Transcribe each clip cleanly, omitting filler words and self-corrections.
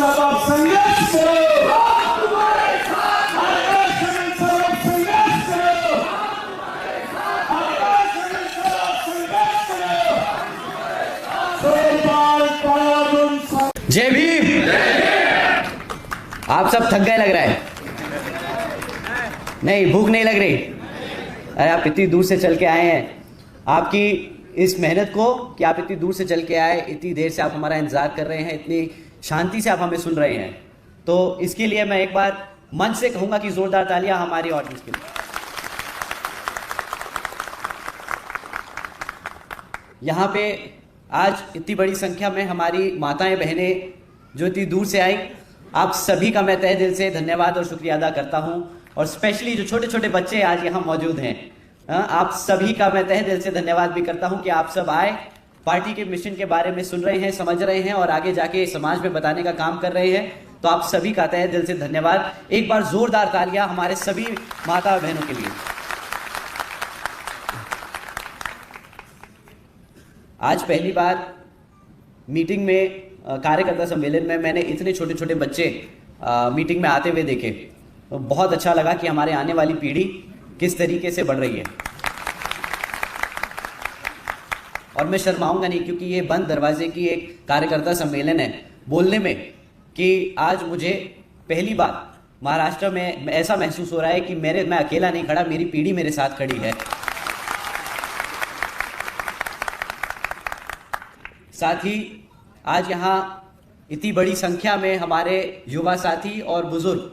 सब आप संघर्ष करो, जय भीम। आप सब थक गए लग रहा है, नहीं भूख नहीं लग रही? अरे आप इतनी दूर से चल के आए हैं, आपकी इस मेहनत को कि आप इतनी दूर से चल के आए, इतनी देर से आप हमारा इंतजार कर रहे हैं, इतनी शांति से आप हमें सुन रहे हैं, तो इसके लिए मैं एक बार मंच से कहूंगा कि जोरदार तालियां हमारी ऑडियंस के लिए। यहाँ पे आज इतनी बड़ी संख्या में हमारी माताएं बहनें जो इतनी दूर से आई, आप सभी का मैं तहे दिल से धन्यवाद और शुक्रिया अदा करता हूँ। और स्पेशली जो छोटे छोटे बच्चे आज यहाँ मौजूद हैं, आप सभी का मैं तहे दिल से धन्यवाद भी करता हूँ कि आप सब आए, पार्टी के मिशन के बारे में सुन रहे हैं, समझ रहे हैं और आगे जाके समाज में बताने का काम कर रहे हैं। तो आप सभी का तहे दिल से धन्यवाद। एक बार जोरदार तालियां हमारे सभी माता बहनों के लिए। आज पहली बार मीटिंग में, कार्यकर्ता सम्मेलन में मैंने इतने छोटे छोटे बच्चे मीटिंग में आते हुए देखे, तो बहुत अच्छा लगा कि हमारे आने वाली पीढ़ी किस तरीके से बढ़ रही है। और मैं शर्माऊंगा नहीं, क्योंकि ये बंद दरवाजे की एक कार्यकर्ता सम्मेलन है, बोलने में कि आज मुझे पहली बार महाराष्ट्र में ऐसा महसूस हो रहा है कि मैं अकेला नहीं खड़ा, मेरी पीढ़ी मेरे साथ खड़ी है। साथ ही आज यहाँ इतनी बड़ी संख्या में हमारे युवा साथी और बुजुर्ग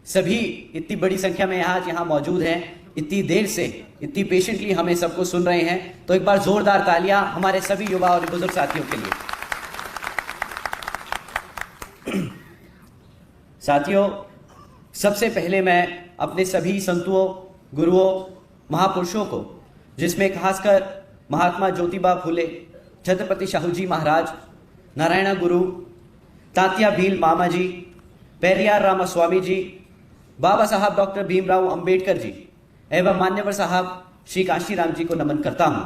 सभी इतनी बड़ी संख्या में आज यहाँ मौजूद हैं, इतनी देर से इतनी पेशेंटली हमें सबको सुन रहे हैं। तो एक बार जोरदार तालियां हमारे सभी युवा और बुजुर्ग साथियों के लिए। साथियों, सबसे पहले मैं अपने सभी संतों, गुरुओं, महापुरुषों को, जिसमें खासकर महात्मा ज्योतिबा फुले, छत्रपति शाहूजी महाराज, नारायण गुरु, तात्या भील मामा जी, पेरियार रामास्वामी जी, बाबा साहब डॉक्टर भीमराव अंबेडकर जी एवं मान्यवर साहब श्री कांशीराम जी को नमन करता हूं।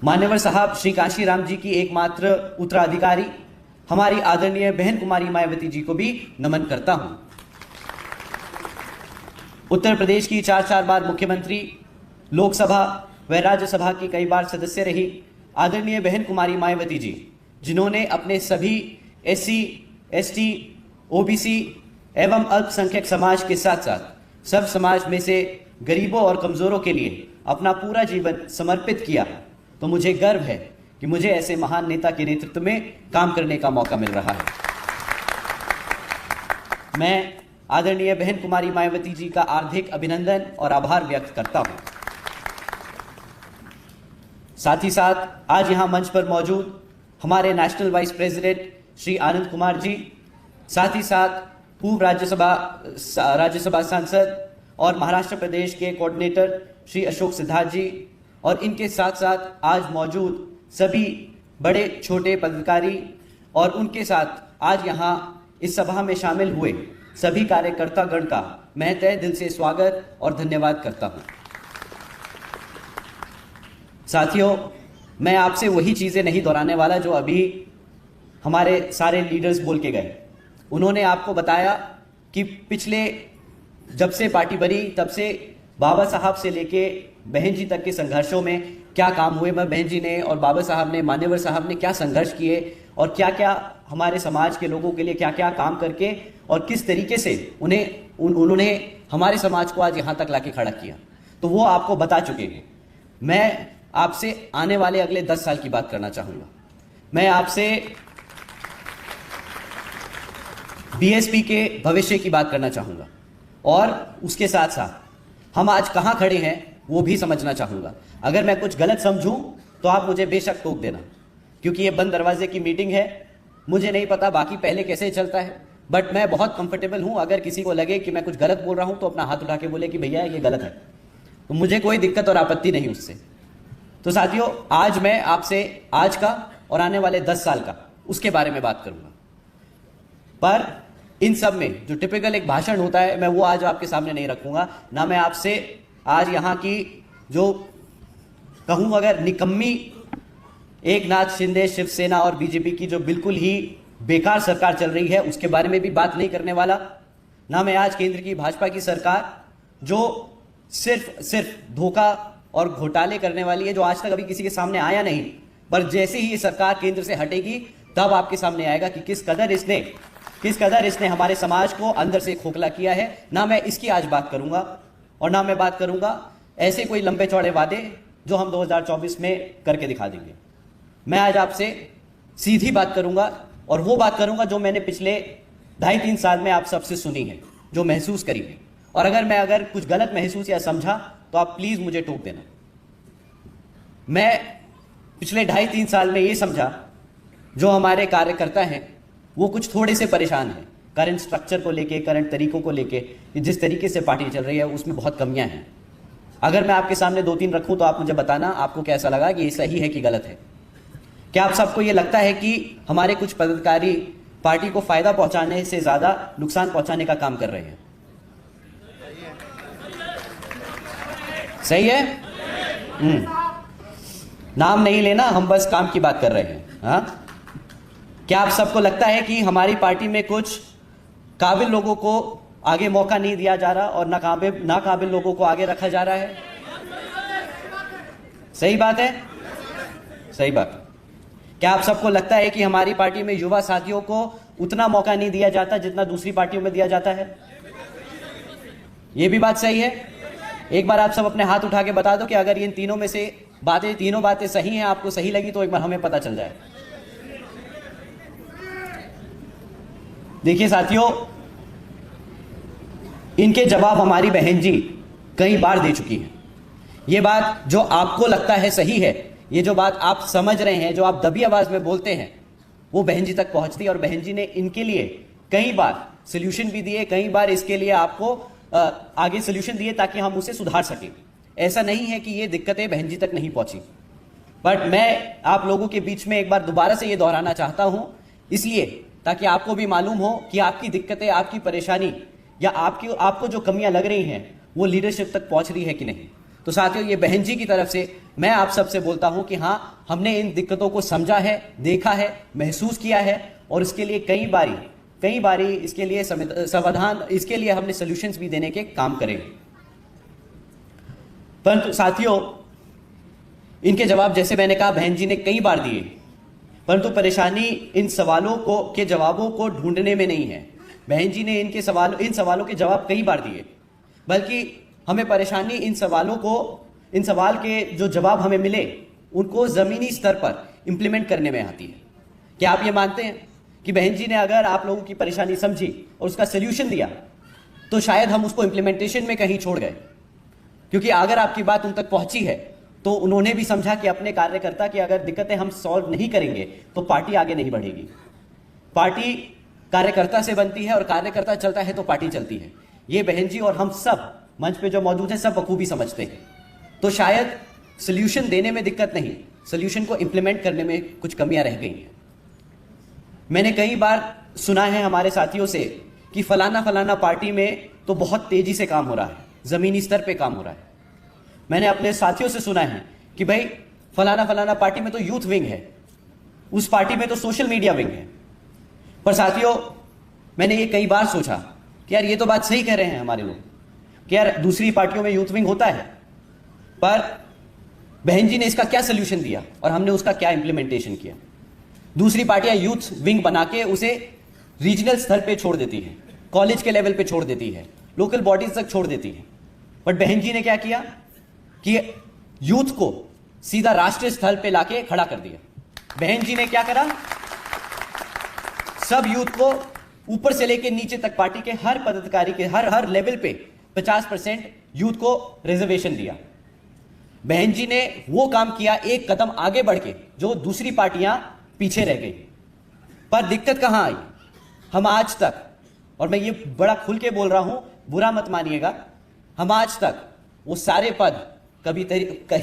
मान्यवर साहब श्री कांशीराम जी की एकमात्र उत्तराधिकारी हमारी आदरणीय बहन कुमारी मायावती जी को भी नमन करता हूं। उत्तर प्रदेश की 4 बार मुख्यमंत्री, लोकसभा व राज्यसभा की कई बार सदस्य रही आदरणीय बहन कुमारी मायावती जी, जिन्होंने अपने सभी SC, ST, OBC एवं अल्पसंख्यक समाज के साथ साथ सब समाज में से गरीबों और कमजोरों के लिए अपना पूरा जीवन समर्पित किया। तो मुझे गर्व है कि मुझे ऐसे महान नेता के नेतृत्व में काम करने का मौका मिल रहा है। मैं आदरणीय बहन कुमारी मायावती जी का हार्दिक अभिनंदन और आभार व्यक्त करता हूं। साथ ही साथ आज यहां मंच पर मौजूद हमारे national vice president Shri Anand Kumar ji, साथ ही साथ पूर्व राज्यसभा सांसद और महाराष्ट्र प्रदेश के कोऑर्डिनेटर श्री अशोक सिद्धार्थ जी, और इनके साथ साथ आज मौजूद सभी बड़े छोटे पदाधिकारी और उनके साथ आज यहाँ इस सभा में शामिल हुए सभी कार्यकर्तागण का मैं तहे दिल से स्वागत और धन्यवाद करता हूँ। साथियों, मैं आपसे वही चीज़ें नहीं दोहराने वाला जो अभी हमारे सारे लीडर्स बोल के गए। उन्होंने आपको बताया कि पिछले जब से पार्टी बनी तब से बाबा साहब से लेके बहन जी तक के संघर्षों में क्या काम हुए, मैं बहन जी ने और बाबा साहब ने, मान्यवर साहब ने क्या संघर्ष किए और क्या क्या हमारे समाज के लोगों के लिए क्या क्या काम करके और किस तरीके से उन्होंने हमारे समाज को आज यहाँ तक लाके खड़ा किया, तो वो आपको बता चुके हैं। मैं आपसे आने वाले अगले 10 साल की बात करना चाहूँगा। मैं आपसे BSP के भविष्य की बात करना चाहूँगा और उसके साथ साथ हम आज कहाँ खड़े हैं वो भी समझना चाहूँगा। अगर मैं कुछ गलत समझूं तो आप मुझे बेशक टोक देना, क्योंकि ये बंद दरवाजे की मीटिंग है। मुझे नहीं पता बाकी पहले कैसे चलता है, बट मैं बहुत कंफर्टेबल हूँ। अगर किसी को लगे कि मैं कुछ गलत बोल रहा हूँ तो अपना हाथ उठा के बोले कि भैया ये गलत है, तो मुझे कोई दिक्कत और आपत्ति नहीं उससे। तो साथियों, आज मैं आपसे आज का और आने वाले 10 साल का उसके बारे में बात करूँगा। पर इन सब में जो टिपिकल एक भाषण होता है, मैं वो आज आपके सामने नहीं रखूंगा। ना मैं आपसे आज यहाँ की जो कहूँ अगर निकम्मी एक नाथ शिंदे, शिवसेना और बीजेपी की जो बिल्कुल ही बेकार सरकार चल रही है उसके बारे में भी बात नहीं करने वाला। ना मैं आज केंद्र की भाजपा की सरकार जो सिर्फ धोखा और घोटाले करने वाली है, जो आज तक अभी किसी के सामने आया नहीं, पर जैसे ही ये सरकार केंद्र से हटेगी तब आपके सामने आएगा कि किस कदर इसने हमारे समाज को अंदर से खोखला किया है। ना मैं इसकी आज बात करूंगा और ना मैं बात करूंगा ऐसे कोई लंबे चौड़े वादे जो हम 2024 में करके दिखा देंगे। मैं आज आपसे सीधी बात करूंगा और वो बात करूंगा जो मैंने पिछले 2.5-3 साल में आप सबसे सुनी है, जो महसूस करी है। और अगर कुछ गलत महसूस या समझा तो आप प्लीज मुझे टोक देना। मैं पिछले 2.5-3 साल में ये समझा जो हमारे कार्यकर्ता हैं वो कुछ थोड़े से परेशान हैं करंट स्ट्रक्चर को लेके, करंट तरीकों को लेके, जिस तरीके से पार्टी चल रही है उसमें बहुत कमियां हैं। अगर मैं आपके सामने 2-3 रखूं तो आप मुझे बताना आपको कैसा लगा कि ये सही है कि गलत है। क्या आप सबको ये लगता है कि हमारे कुछ पदाधिकारी पार्टी को फायदा पहुंचाने से ज्यादा नुकसान पहुंचाने का काम कर रहे हैं? सही है? नाम नहीं लेना, हम बस काम की बात कर रहे हैं। हाँ, क्या आप सबको लगता है कि हमारी पार्टी में कुछ काबिल लोगों को आगे मौका नहीं दिया जा रहा और नाकाबिल लोगों को आगे रखा जा रहा है? सही बात है? सही बात। क्या आप सबको लगता है कि हमारी पार्टी में युवा साथियों को उतना मौका नहीं दिया जाता जितना दूसरी पार्टियों में दिया जाता है? यह भी बात सही है? एक बार आप सब अपने हाथ उठा के बता दो कि अगर इन तीनों में से तीनों बातें सही हैं, आपको सही लगी तो एक बार हमें पता चल जाए। देखिए साथियों, इनके जवाब हमारी बहन जी कई बार दे चुकी हैं। ये बात जो आपको लगता है सही है, ये जो बात आप समझ रहे हैं, जो आप दबी आवाज में बोलते हैं, वो बहन जी तक पहुंचती है। और बहन जी ने इनके लिए कई बार सोल्यूशन भी दिए, कई बार इसके लिए आपको आगे सोल्यूशन दिए ताकि हम उसे सुधार सकें। ऐसा नहीं है कि ये दिक्कतें बहन जी तक नहीं पहुंची, बट मैं आप लोगों के बीच में एक बार दोबारा से ये दोहराना चाहता हूं, इसलिए ताकि आपको भी मालूम हो कि आपकी दिक्कतें, आपकी परेशानी या आपको जो कमियां लग रही हैं वो लीडरशिप तक पहुंच रही है कि नहीं। तो साथियों, ये बहन जी की तरफ से मैं आप सबसे बोलता हूं कि हाँ, हमने इन दिक्कतों को समझा है, देखा है, महसूस किया है और इसके लिए कई बारी इसके लिए समाधान, इसके लिए हमने सॉल्यूशंस भी देने के काम करेंगे। परंतु साथियों, इनके जवाब जैसे मैंने कहा बहन जी ने कई बार दिए, परंतु परेशानी इन के जवाबों को ढूंढने में नहीं है। बहन जी ने इन सवालों के जवाब कई बार दिए, बल्कि हमें परेशानी इन सवाल के जो जवाब हमें मिले उनको जमीनी स्तर पर इंप्लीमेंट करने में आती है। क्या आप ये मानते हैं कि बहन जी ने अगर आप लोगों की परेशानी समझी और उसका सोल्यूशन दिया तो शायद हम उसको इंप्लीमेंटेशन में कहीं छोड़ गए? क्योंकि अगर आपकी बात उन तक पहुंची है तो उन्होंने भी समझा कि अपने कार्यकर्ता की अगर दिक्कतें हम सॉल्व नहीं करेंगे तो पार्टी आगे नहीं बढ़ेगी। पार्टी कार्यकर्ता से बनती है और कार्यकर्ता चलता है तो पार्टी चलती है। ये बहन जी और हम सब मंच पे जो मौजूद हैं सब बखूबी समझते हैं। तो शायद सोल्यूशन देने में दिक्कत नहीं, सोल्यूशन को इंप्लीमेंट करने में कुछ कमियां रह गई हैं। मैंने कई बार सुना है हमारे साथियों से कि फलाना पार्टी में तो बहुत तेजी से काम हो रहा है, जमीनी स्तर पे काम हो रहा है। मैंने अपने साथियों से सुना है कि भाई फलाना पार्टी में तो यूथ विंग है, उस पार्टी में तो सोशल मीडिया विंग है। पर साथियों, मैंने ये कई बार सोचा कि यार ये तो बात सही कह रहे हैं हमारे लोग कि यार दूसरी पार्टियों में यूथ विंग होता है, पर बहन जी ने इसका क्या सोल्यूशन दिया और हमने उसका क्या इंप्लीमेंटेशन किया। दूसरी पार्टियां यूथ विंग बना के उसे रीजनल स्तर पे छोड़ देती है, कॉलेज के लेवल पे छोड़ देती है, लोकल बॉडीज तक छोड़ देती है। बट बहन जी ने क्या किया कि यूथ को सीधा राष्ट्रीय स्तर पे लाके खड़ा कर दिया। बहन जी ने क्या करा, सब यूथ को ऊपर से लेके नीचे तक पार्टी के हर पदाधिकारी के हर लेवल पे 50% यूथ को रिजर्वेशन दिया। बहन जी ने वो काम किया एक कदम आगे बढ़ के जो दूसरी पार्टियां पीछे रह गई। पर दिक्कत कहां आई, हम आज तक, और मैं ये बड़ा खुल के बोल रहा हूं, बुरा मत मानिएगा, हम आज तक वो सारे पद कभी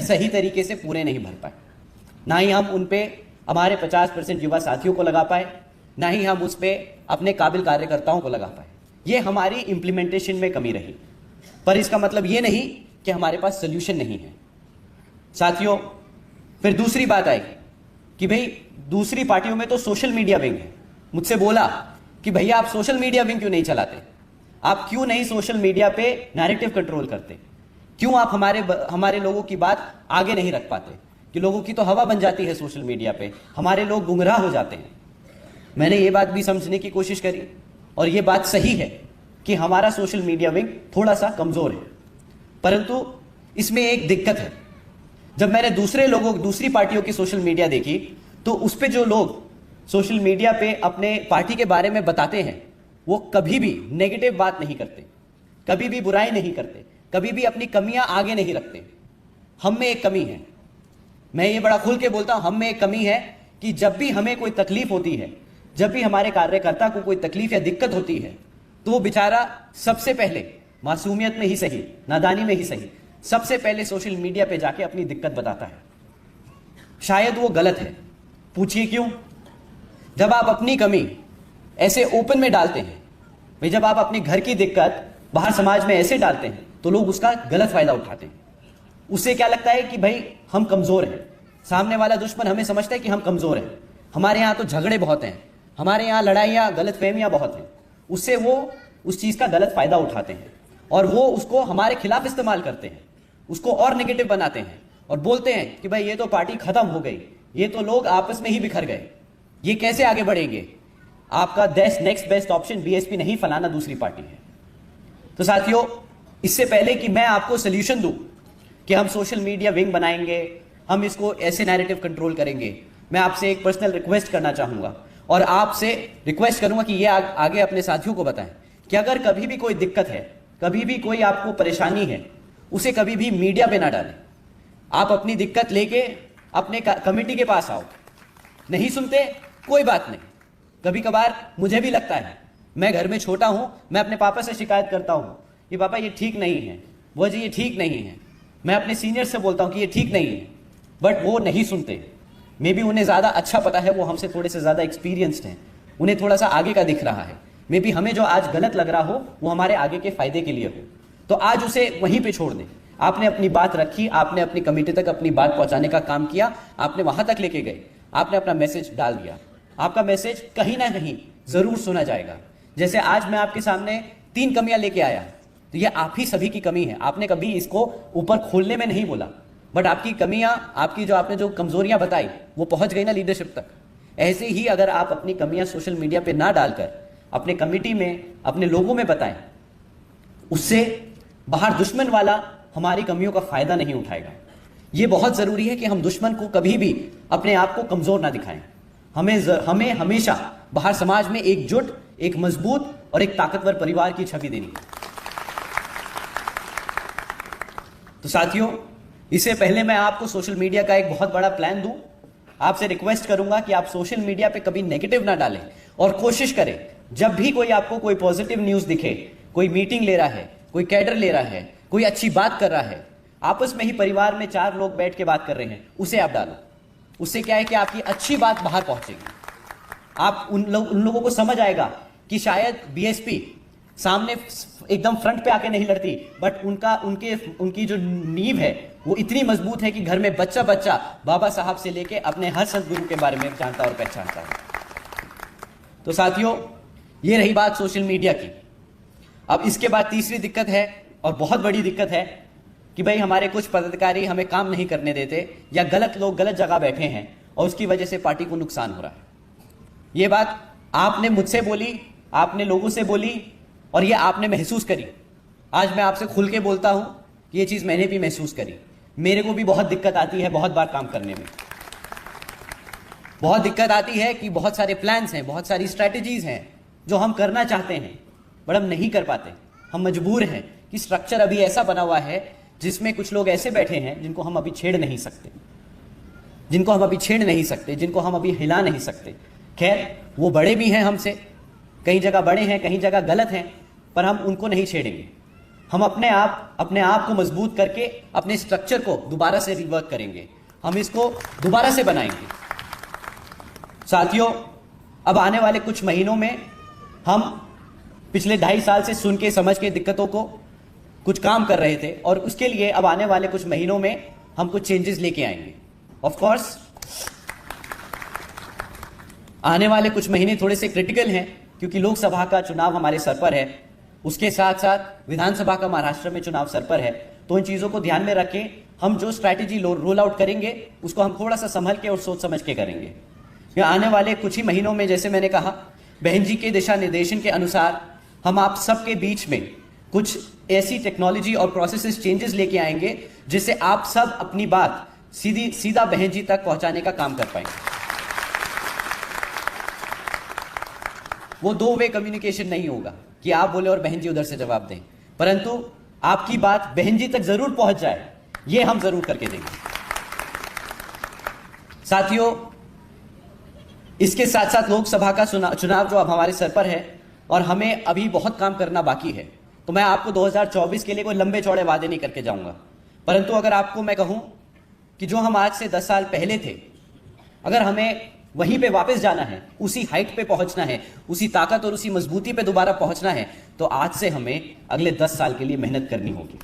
सही तरीके से पूरे नहीं भर पाए। ना ही हम उन पे हमारे 50% युवा साथियों को लगा पाए, ना ही हम उस पे अपने काबिल कार्यकर्ताओं को लगा पाए। ये हमारी इंप्लीमेंटेशन में कमी रही। पर इसका मतलब ये नहीं कि हमारे पास सोल्यूशन नहीं है। साथियों, फिर दूसरी बात आई कि भाई दूसरी पार्टियों में तो सोशल मीडिया विंग है। मुझसे बोला कि भैया आप सोशल मीडिया विंग क्यों नहीं चलाते, आप क्यों नहीं सोशल मीडिया पे नैरेटिव कंट्रोल करते, क्यों आप हमारे लोगों की बात आगे नहीं रख पाते, कि लोगों की तो हवा बन जाती है सोशल मीडिया पे, हमारे लोग गुमराह हो जाते हैं। मैंने ये बात भी समझने की कोशिश करी और ये बात सही है कि हमारा सोशल मीडिया विंग थोड़ा सा कमजोर है, परंतु इसमें एक दिक्कत है। जब मैंने दूसरी पार्टियों की सोशल मीडिया देखी तो उस पे जो लोग सोशल मीडिया पे अपने पार्टी के बारे में बताते हैं वो कभी भी नेगेटिव बात नहीं करते, कभी भी बुराई नहीं करते, कभी भी अपनी कमियां आगे नहीं रखते। हम में एक कमी है, मैं ये बड़ा खुल के बोलता हूं, हम में एक कमी है कि जब भी हमें कोई तकलीफ होती है, जब भी हमारे कार्यकर्ता को कोई तकलीफ या दिक्कत होती है, तो वो बेचारा सबसे पहले मासूमियत में ही सही, नादानी में ही सही, सबसे पहले सोशल मीडिया पे जाके अपनी दिक्कत बताता है। शायद वो गलत है, पूछिए क्यों? जब आप अपनी कमी ऐसे ओपन में डालते हैं, भाई जब आप अपने घर की दिक्कत बाहर समाज में ऐसे डालते हैं तो लोग उसका गलत फायदा उठाते हैं। उससे क्या लगता है कि भाई हम कमजोर हैं, सामने वाला दुश्मन हमें समझता है कि हम कमजोर हैं, हमारे यहाँ तो झगड़े बहुत हैं, हमारे यहाँ लड़ाइयाँ गलतफहमियाँ बहुत हैं। उससे वो उस चीज़ का गलत फायदा उठाते हैं और वो उसको हमारे खिलाफ इस्तेमाल करते हैं, उसको और नेगेटिव बनाते हैं और बोलते हैं कि भाई ये तो पार्टी खत्म हो गई, ये तो लोग आपस में ही बिखर गए, ये कैसे आगे बढ़ेंगे, आपका नेक्स्ट बेस्ट ऑप्शन बीएसपी नहीं, फलाना दूसरी पार्टी है। तो साथियों, इससे पहले कि मैं आपको सोल्यूशन दूं कि हम सोशल मीडिया विंग बनाएंगे, हम इसको ऐसे नैरेटिव कंट्रोल करेंगे, मैं आपसे एक पर्सनल रिक्वेस्ट करना चाहूंगा और आपसे रिक्वेस्ट करूंगा कि ये आगे अपने साथियों को बताएं कि अगर कभी भी कोई दिक्कत है, कभी भी कोई आपको परेशानी है, उसे कभी भी मीडिया पे ना डालें। आप अपनी दिक्कत लेके अपने कमेटी के पास आओ, नहीं सुनते कोई बात नहीं। कभी कभार मुझे भी लगता है, मैं घर में छोटा हूं, मैं अपने पापा से शिकायत करता हूं कि पापा ये ठीक नहीं है, वो जी ये ठीक नहीं है। मैं अपने सीनियर से बोलता हूं कि ये ठीक नहीं है, बट वो नहीं सुनते। मे बी उन्हें ज़्यादा अच्छा पता है, वो हमसे थोड़े से ज़्यादा एक्सपीरियंस्ड हैं, उन्हें थोड़ा सा आगे का दिख रहा है। मे बी हमें जो आज गलत लग रहा हो वो हमारे आगे के फायदे के लिए हो, तो आज उसे वहीं पे छोड़ दें। आपने अपनी बात रखी, आपने अपनी कमेटी तक अपनी बात पहुंचाने का काम किया, आपने वहां तक लेके गए, आपने अपना मैसेज डाल दिया, आपका मैसेज कहीं ना कहीं जरूर सुना जाएगा। जैसे आज मैं आपके सामने 3 कमियां लेके आया, तो ये आप ही सभी की कमी है, आपने कभी इसको ऊपर खोलने में नहीं बोला, बट आपकी कमियां, आपकी जो आपने जो कमजोरियां बताई वो पहुंच गई ना लीडरशिप तक। ऐसे ही अगर आप अपनी कमियां सोशल मीडिया पे ना डालकर अपने कमेटी में, अपने लोगों में बताएं, उससे बाहर दुश्मन वाला हमारी कमियों का फायदा नहीं उठाएगा। यह बहुत जरूरी है कि हम दुश्मन को कभी भी अपने आप को कमजोर ना दिखाएं। हमें हमेशा बाहर समाज में एकजुट, एक मजबूत और एक ताकतवर परिवार की छवि देनी है। तो साथियों, इससे पहले मैं आपको सोशल मीडिया का एक बहुत बड़ा प्लान दूं, आपसे रिक्वेस्ट करूंगा कि आप सोशल मीडिया पे कभी नेगेटिव ना डालें और कोशिश करें जब भी कोई आपको कोई पॉजिटिव न्यूज दिखे, कोई मीटिंग ले रहा है, कोई कैडर ले रहा है, कोई अच्छी बात कर रहा है, आपस में ही परिवार में 4 लोग बैठ के बात कर रहे हैं, उसे आप डालो। उससे क्या है कि आपकी अच्छी बात बाहर पहुंचेगी, आप उन लोगों को समझ आएगा कि शायद बीएसपी सामने एकदम फ्रंट पे आके नहीं लड़ती, बट उनकी जो नींव है वो इतनी मजबूत है कि घर में बच्चा बच्चा बाबा साहब से लेके अपने हर संत गुरु के बारे में जानता और पहचानता है। तो साथियों, ये रही बात सोशल मीडिया की। अब इसके बाद तीसरी दिक्कत है और बहुत बड़ी दिक्कत है कि भाई हमारे कुछ पदाधिकारी हमें काम नहीं करने देते या गलत लोग गलत जगह बैठे हैं और उसकी वजह से पार्टी को नुकसान हो रहा है। ये बात आपने मुझसे बोली, आपने लोगों से बोली और ये आपने महसूस करी। आज मैं आपसे खुल के बोलता हूं कि ये चीज मैंने भी महसूस करी। मेरे को भी बहुत दिक्कत आती है बहुत बार काम करने में, बहुत दिक्कत आती है कि बहुत सारे प्लान्स हैं, बहुत सारी स्ट्रैटेजीज हैं जो हम करना चाहते हैं बट हम नहीं कर पाते। हम मजबूर हैं कि स्ट्रक्चर अभी ऐसा बना हुआ है जिसमें कुछ लोग ऐसे बैठे हैं जिनको हम अभी छेड़ नहीं सकते, जिनको हम अभी हिला नहीं सकते। खैर, वो बड़े भी हैं हमसे, कई जगह बड़े हैं, कहीं जगह गलत हैं, पर हम उनको नहीं छेड़ेंगे। हम अपने आप को मजबूत करके अपने स्ट्रक्चर को दोबारा से रिवर्क करेंगे, हम इसको दोबारा से बनाएंगे। साथियों, अब आने वाले कुछ महीनों में हम पिछले 2.5 साल से सुन के समझ के दिक्कतों को कुछ काम कर रहे थे और उसके लिए अब आने वाले कुछ महीनों में हम कुछ चेंजेस लेके आएंगे। ऑफ कोर्स आने वाले कुछ महीने थोड़े से क्रिटिकल हैं क्योंकि लोकसभा का चुनाव हमारे सर पर है, उसके साथ साथ विधानसभा का महाराष्ट्र में चुनाव सर पर है। तो इन चीजों को ध्यान में रखें हम जो स्ट्रैटेजी रोल आउट करेंगे उसको हम थोड़ा सा संभल के और सोच समझ के करेंगे। आने वाले कुछ ही महीनों में जैसे मैंने कहा बहन जी के दिशा निर्देशन के अनुसार हम आप सबके बीच में कुछ ऐसी टेक्नोलॉजी और प्रोसेसेस चेंजेस लेके आएंगे जिससे आप सब अपनी बात सीधा बहन जी तक पहुंचाने का काम कर पाएंगे। वो 2 वे कम्युनिकेशन नहीं होगा कि आप बोले और बहन जी उधर से जवाब दें, परंतु आपकी बात बहन जी तक जरूर पहुंच जाए, ये हम जरूर करके देंगे। साथियों, इसके साथ साथ लोकसभा का चुनाव जो अब हमारे सर पर है और हमें अभी बहुत काम करना बाकी है, तो मैं आपको 2024 के लिए कोई लंबे चौड़े वादे नहीं करके जाऊंगा, परंतु अगर आपको मैं कहूं कि जो हम आज से 10 साल पहले थे, अगर हमें वहीं पे वापस जाना है, उसी हाइट पे पहुंचना है, उसी ताकत और उसी मजबूती पे दोबारा पहुंचना है, तो आज से हमें अगले 10 साल के लिए मेहनत करनी होगी।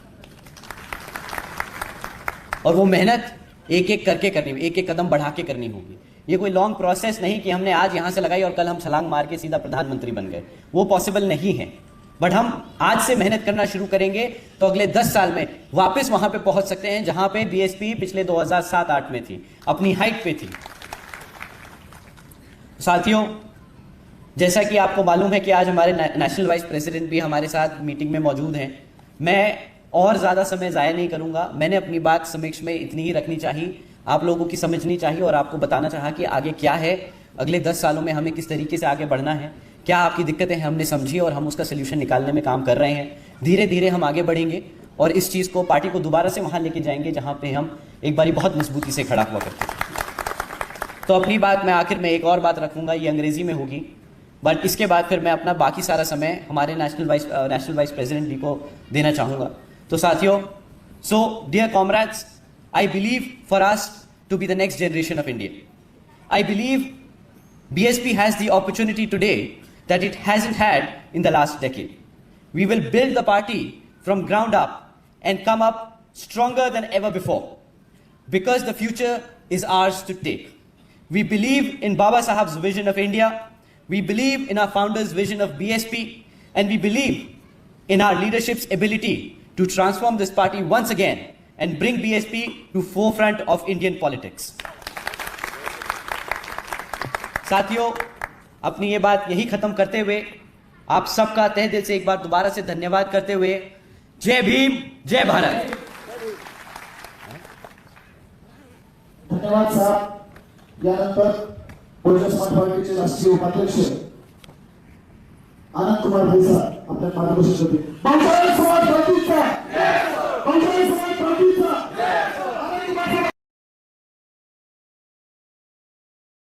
और वो मेहनत एक एक करके करनी होगी, एक एक कदम बढ़ा के करनी होगी। ये कोई लॉन्ग प्रोसेस नहीं कि हमने आज यहां से लगाई और कल हम छलांग मार के सीधा प्रधानमंत्री बन गए, वो पॉसिबल नहीं है। बट हम आज से मेहनत करना शुरू करेंगे तो अगले 10 साल में वापस वहां पे पहुंच सकते हैं जहां पे बीएसपी पिछले 2007-8 में थी, अपनी हाइट पे थी। साथियों, जैसा कि आपको मालूम है कि आज हमारे नेशनल वाइस प्रेसिडेंट भी हमारे साथ मीटिंग में मौजूद हैं। मैं और ज़्यादा समय ज़ाया नहीं करूंगा, मैंने अपनी बात समीक्ष में इतनी ही रखनी चाहिए, आप लोगों की समझनी चाहिए और आपको बताना चाहा कि आगे क्या है, अगले 10 सालों में हमें किस तरीके से आगे बढ़ना है, क्या आपकी दिक्कतें हैं हमने समझी और हम उसका सोल्यूशन निकालने में काम कर रहे हैं। धीरे धीरे हम आगे बढ़ेंगे और इस चीज़ को पार्टी को दोबारा से वहाँ लेके जाएंगे जहाँ पे हम एक बारी बहुत मजबूती से खड़ा हुआ करते थे। तो अपनी बात मैं आखिर में एक और बात रखूंगा, ये अंग्रेजी में होगी, बट इसके बाद फिर मैं अपना बाकी सारा समय हमारे नेशनल वाइस प्रेसिडेंट जी को देना चाहूँगा। तो साथियों, so dear comrades, I believe for us to be the next generation of India. I believe BSP has the opportunity today that it hasn't had in the last decade. We will build the party from ground up and come up stronger than ever before because the future is ours to take. We believe in Baba Saheb's vision of India. We believe in our founder's vision of BSP, and we believe in our leadership's ability to transform this party once again and bring BSP to forefront of Indian politics. साथियों, अपनी ये बात यही खत्म करते हुए आप सबका तहे दिल से एक बार दोबारा से धन्यवाद करते हुए जय भीम, जय भारत। धन्यवाद साहब। यानंतर बहुजन समाज पार्टीचे राष्ट्रीय उपाध्यक्ष आनंद कुमार भाई साहब आपल्या मार्गदर्शन करतील।